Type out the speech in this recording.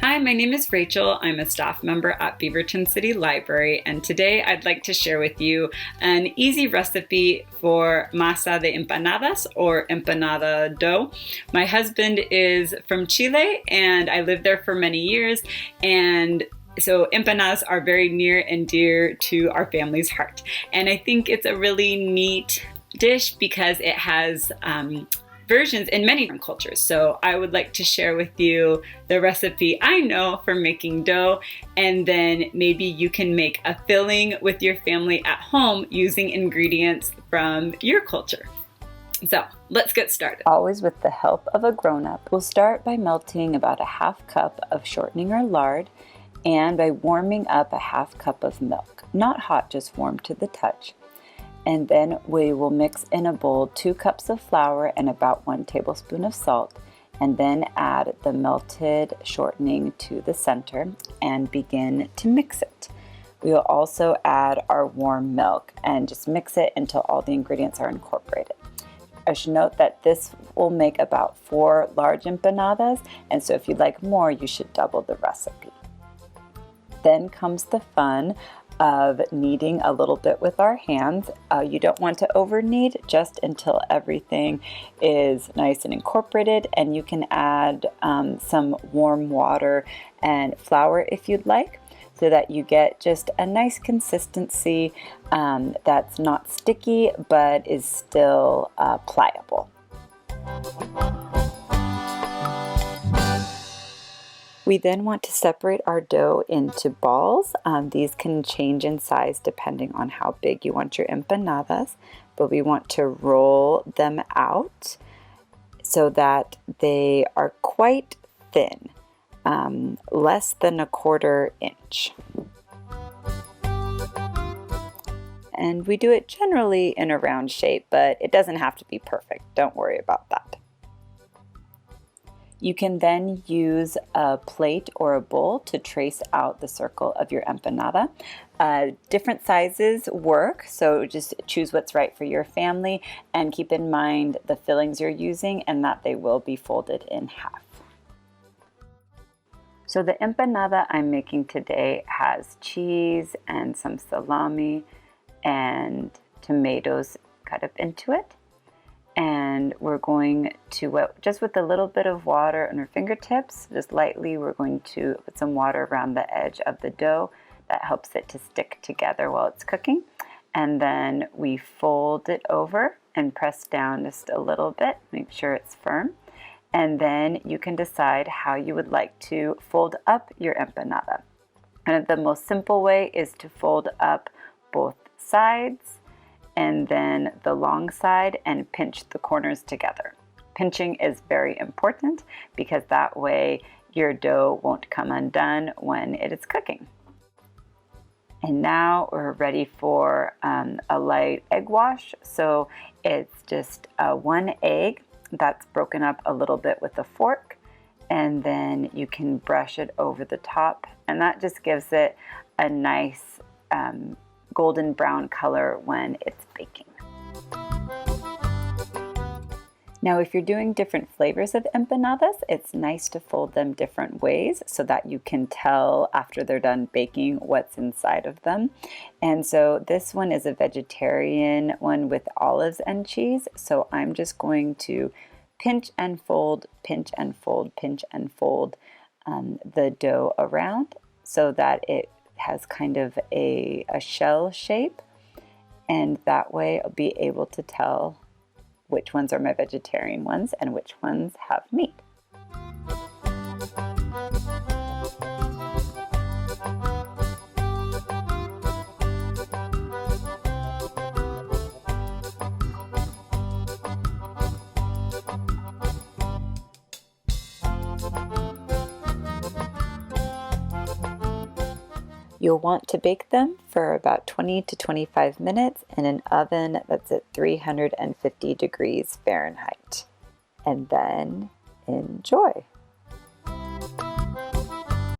Hi, my name is Rachel. I'm a staff member at Beaverton City Library, and today I'd like to share with you an easy recipe for masa de empanadas or empanada dough. My husband is from Chile and I lived there for many years, and so empanadas are very near and dear to our family's heart. And I think it's a really neat dish because it has versions in many different cultures. So I would like to share with you the recipe I know for making dough, and then maybe you can make a filling with your family at home using ingredients from your culture. So let's get started. Always with the help of a grown-up. We'll start by melting about a half cup of shortening or lard and by warming up a half cup of milk. Not hot, just warm to the touch. And then we will mix in a bowl 2 cups of flour and about 1 tablespoon of salt, and then add the melted shortening to the center and begin to mix it. We will also add our warm milk and just mix it until all the ingredients are incorporated. I should note that this will make about 4 large empanadas, and so if you'd like more, you should double the recipe. Then comes the fun of kneading a little bit with our hands. You don't want to over knead, just until everything is nice and incorporated, and you can add some warm water and flour if you'd like, so that you get just a nice consistency that's not sticky but is still pliable. We then want to separate our dough into balls. These can change in size depending on how big you want your empanadas, but we want to roll them out so that they are quite thin, less than 1/4 inch. And we do it generally in a round shape, but it doesn't have to be perfect. Don't worry about that. You can then use a plate or a bowl to trace out the circle of your empanada. Different sizes work, so just choose what's right for your family and keep in mind the fillings you're using and that they will be folded in half. So the empanada I'm making today has cheese and some salami and tomatoes cut up into it. And we're going to, just with a little bit of water on our fingertips, just lightly, we're going to put some water around the edge of the dough. That helps it to stick together while it's cooking. And then we fold it over and press down just a little bit, make sure it's firm. And then you can decide how you would like to fold up your empanada. And the most simple way is to fold up both sides and then the long side and pinch the corners together. Pinching is very important because that way your dough won't come undone when it is cooking. And now we're ready for a light egg wash. So it's just 1 egg that's broken up a little bit with a fork, and then you can brush it over the top, and that just gives it a nice golden brown color when it's baking. Now, if you're doing different flavors of empanadas, it's nice to fold them different ways so that you can tell after they're done baking what's inside of them. And so this one is a vegetarian one with olives and cheese. So I'm just going to pinch and fold, pinch and fold, pinch and fold the dough around so that it has kind of a shell shape, and that way I'll be able to tell which ones are my vegetarian ones and which ones have meat. You'll want to bake them for about 20 to 25 minutes in an oven that's at 350 degrees Fahrenheit. And then enjoy.